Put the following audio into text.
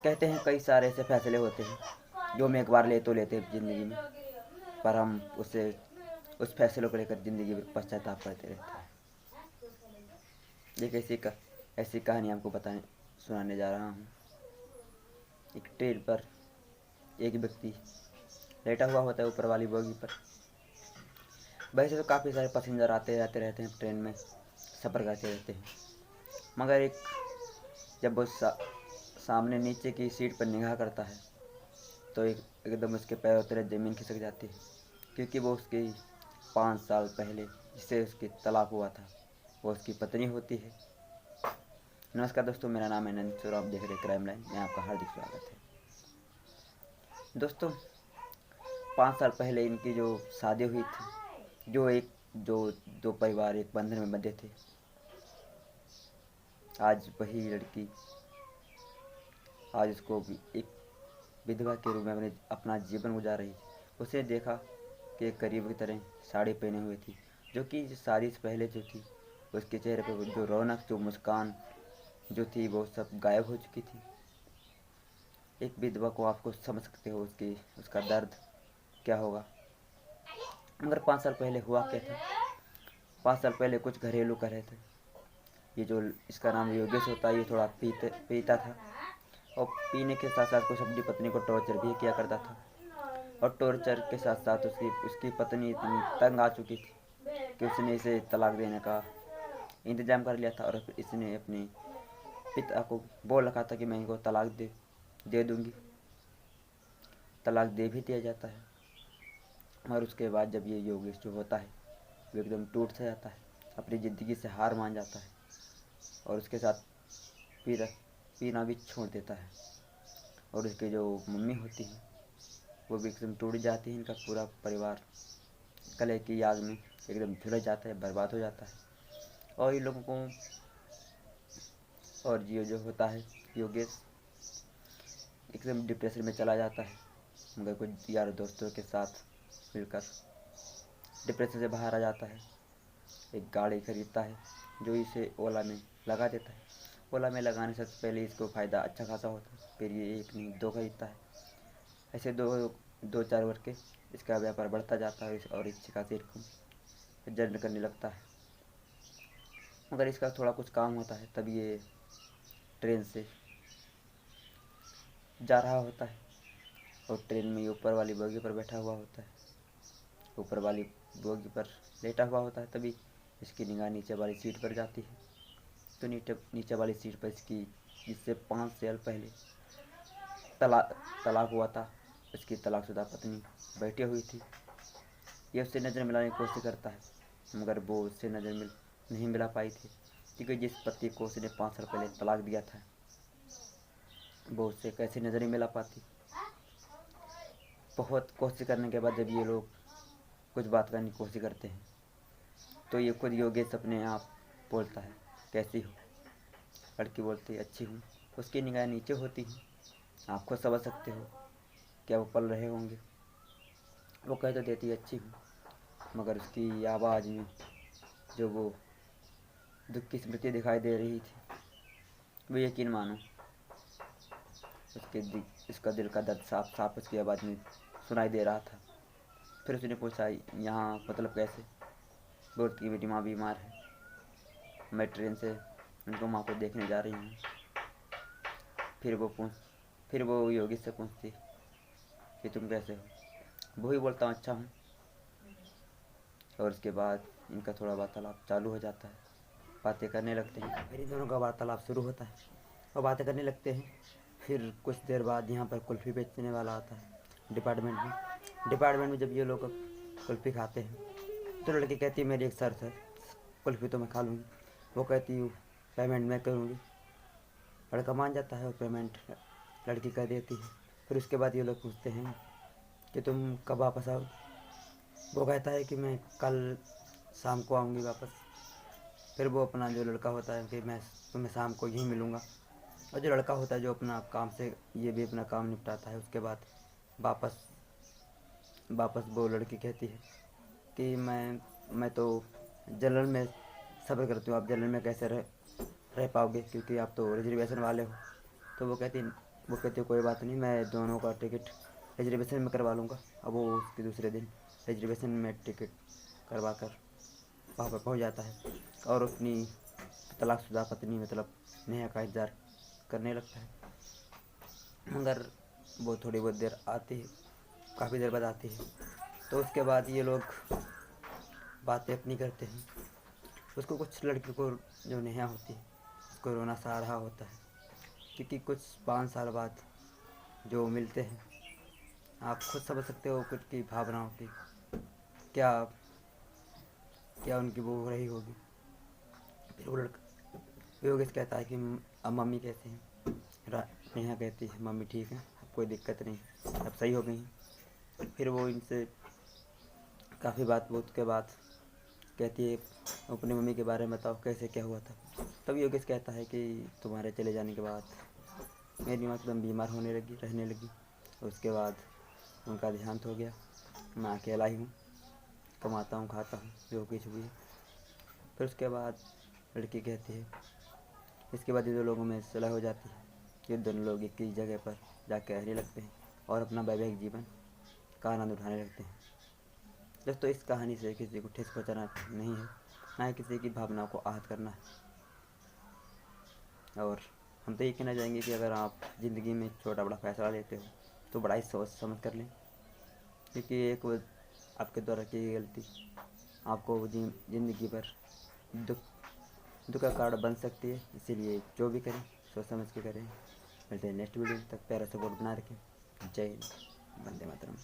कहते हैं कई सारे ऐसे फैसले होते हैं जो हम एक बार ले तो लेते हैं ज़िंदगी में, पर हम उसे उस फैसलों को लेकर ज़िंदगी में पश्चाताप करते रहते हैं। एक ऐसी कहानी आपको बताने सुनाने जा रहा हूँ। एक ट्रेन पर एक व्यक्ति लेटा हुआ होता है ऊपर वाली बोगी पर। वैसे तो काफ़ी सारे पैसेंजर आते जाते रहते हैं, ट्रेन में सफ़र करते रहते हैं, मगर जब वो सामने नीचे की सीट पर निगाह करता है तो एकदम उसके पैरों तले ज़मीन खिसक जाती है, क्योंकि वो उसकी 5 साल पहले जिससे उसकी तलाक हुआ था वो उसकी पत्नी होती है। नमस्कार दोस्तों, मेरा नाम है नंद और आप देख रहे क्राइम लाइन में आपका हार्दिक स्वागत है। दोस्तों, 5 साल पहले इनकी जो शादी हुई थी, जो दो परिवार एक बंधन में बंधे थे, आज वही लड़की आज उसको एक विधवा के रूप में अपना जीवन गुजार रही थी। उसने देखा कि एक गरीब की तरह साड़ी पहने हुई थी, जो कि शादी से पहले जो थी उसके चेहरे पर जो रौनक, जो मुस्कान जो थी, वो सब गायब हो चुकी थी। एक विधवा को आपको समझ सकते हो उसका दर्द क्या होगा। मगर 5 साल पहले हुआ क्या था? 5 साल पहले कुछ घरेलू कलह थे। ये जो इसका नाम योगेश होता है, ये थोड़ा पीता था और पीने के साथ साथ कुछ अपनी पत्नी को टॉर्चर भी किया करता था। और टॉर्चर के साथ साथ उसकी पत्नी इतनी तंग आ चुकी थी कि उसने इसे तलाक देने का इंतज़ाम कर लिया था। और इसने अपने पिता को बोल रखा था कि मैं इनको तलाक दे दूँगी। तलाक दे भी दिया जाता है। और उसके बाद जब ये योगेश जो होता है वो एकदम टूट सा जाता है, अपनी ज़िंदगी से हार मान जाता है और उसके साथ पीना भी छोड़ देता है। और उसकी जो मम्मी होती है वो भी एकदम टूट जाती है। इनका पूरा परिवार कलह की आग में एकदम झुलस जाता है, बर्बाद हो जाता है। और इन लोगों को और ये जो होता है योगेश एकदम डिप्रेशन में चला जाता है, मगर कुछ यार दोस्तों के साथ मिलकर डिप्रेशन से बाहर आ जाता है। एक गाड़ी खरीदता है जो इसे ओला में लगा देता है। ओला में लगाने से पहले इसको फ़ायदा अच्छा खासा होता है, फिर ये एक नहीं दो खरीदता है। ऐसे दो चार करके इसका व्यापार बढ़ता जाता है और अच्छी खासी रकम जनरेट करने लगता है। मगर इसका थोड़ा कुछ काम होता है, तब ये ट्रेन से जा रहा होता है और ट्रेन में ये ऊपर वाली बोगी पर बैठा हुआ होता है। ऊपर वाली बोगी पर लेटा हुआ होता है, तभी इसकी निगाह नीचे वाली सीट पर जाती है। तो नीचे वाली सीट पर इसकी जिससे 5 साल पहले तलाक हुआ था, इसकी तलाकशुदा पत्नी बैठी हुई थी। ये उससे नज़र मिलाने की कोशिश करता है, मगर वो उससे नज़र नहीं मिला पाई थी, क्योंकि जिस पति को उसने 5 साल पहले तलाक दिया था वो उससे कैसे नज़र नहीं मिला पाती। बहुत कोशिश करने के बाद जब ये लोग कुछ बात करने की कोशिश करते हैं तो ये खुद योगेश अपने आप बोलता है, कैसी हो? लड़की बोलती है, अच्छी हूँ। उसकी निगाह नीचे होती है, आप खुद समझ सकते हो क्या वो पल रहे होंगे। वो कह तो देती है अच्छी हूँ, मगर उसकी आवाज़ में जो वो दुख की स्मृति दिखाई दे रही थी, वो यकीन मानो उसका दिल का दर्द साफ साफ उसकी आवाज़ में सुनाई दे रहा था। फिर उसने पूछा, यहाँ मतलब कैसे? बोलती कि मेरी माँ बीमार है, मैं ट्रेन से उनको माँ को देखने जा रही हूँ। फिर वो योगी से पूछती कि तुम कैसे हो? वो ही बोलता हूँ, अच्छा हूँ। और उसके बाद इनका थोड़ा वार्तालाप चालू हो जाता है, बातें करने लगते हैं। फिर इन दोनों का वार्तालाप शुरू होता है और बातें करने लगते हैं। फिर कुछ देर बाद यहाँ पर कुल्फ़ी बेचने वाला आता है डिपार्टमेंट में जब ये लोग कुल्फ़ी खाते हैं तो लड़की कहती है, मेरी एक शर्त है, कुल्फ़ी तो मैं खा लूँगी। वो कहती हूँ पेमेंट मैं करूँगी। लड़का मान जाता है और पेमेंट लड़की कर देती है। फिर उसके बाद ये लोग पूछते हैं कि तुम कब वापस आओ? वो कहता है कि मैं कल शाम को आऊँगी वापस। फिर वो अपना जो लड़का होता है कि मैं तुम्हें शाम को यहीं मिलूँगा, और जो लड़का होता है जो अपना काम से ये भी अपना काम निपटाता है। उसके बाद वापस वापस वो लड़की कहती है कि मैं तो जनरल में सफ़र करती हूँ, आप जनरल में कैसे रह पाओगे, क्योंकि आप तो रिजर्वेशन वाले हो। तो वो कहती वो कहती है कोई बात नहीं, मैं दोनों का टिकट रिजर्वेशन में करवा लूँगा। अब वो उसके दूसरे दिन रिजर्वेशन में टिकट करवा कर वहाँ पर पहुँच जाता है और अपनी तलाकशुदा पत्नी मतलब नेहा का इंतज़ार करने लगता है। मगर वो थोड़ी बहुत देर आती है, काफ़ी देर बाद आती है। तो उसके बाद ये लोग बातें अपनी करते हैं। उसको कुछ लड़की को, जो नेहा होती है, उसको रोना सा आ रहा होता है, क्योंकि कुछ 5 साल बाद जो मिलते हैं, आप खुद समझ सकते हो कुछ की भावनाओं की क्या क्या उनकी वो हो रही होगी। फिर वो लड़का योगेश कहता है कि अब मम्मी कैसे हैं। नेहा कहती है मम्मी ठीक है, अब कोई दिक्कत नहीं, अब सही हो गई हैं। फिर वो इनसे काफ़ी बात बूत के बाद कहती है अपनी मम्मी के बारे में बताओ, कैसे क्या हुआ था। तब योगेश कहता है कि तुम्हारे चले जाने के बाद मेरी माँ एकदम बीमार होने लगी, रहने लगी। उसके बाद उनका देहांत हो गया, मैं अकेला ही हूँ, कमाता हूँ, खाता हूँ, जो कुछ भी है। फिर उसके बाद लड़की कहती है, इसके बाद ये दो लोगों में सलाह हो जाती है कि दोनों लोग एक ही जगह पर जाकर रहने लगते हैं और अपना वैवाहिक जीवन का आनंद उठाने लगते हैं। दोस्तों, इस कहानी से किसी को ठेस पहुँचाना नहीं है, ना ही किसी की भावनाओं को आहत करना है। और हम तो ये कहना चाहेंगे कि अगर आप ज़िंदगी में छोटा बड़ा फैसला लेते हो तो बड़ा ही सोच समझ कर लें, क्योंकि एक वो आपके द्वारा की गई गलती आपको ज़िंदगी भर दुख दुख का कारण बन सकती है। इसीलिए जो भी करें सोच समझ के करें। मिलते हैं नेक्स्ट वीडियो, तक प्यारा सपोर्ट बना रखें। जय हिंद, वंदे मातरम।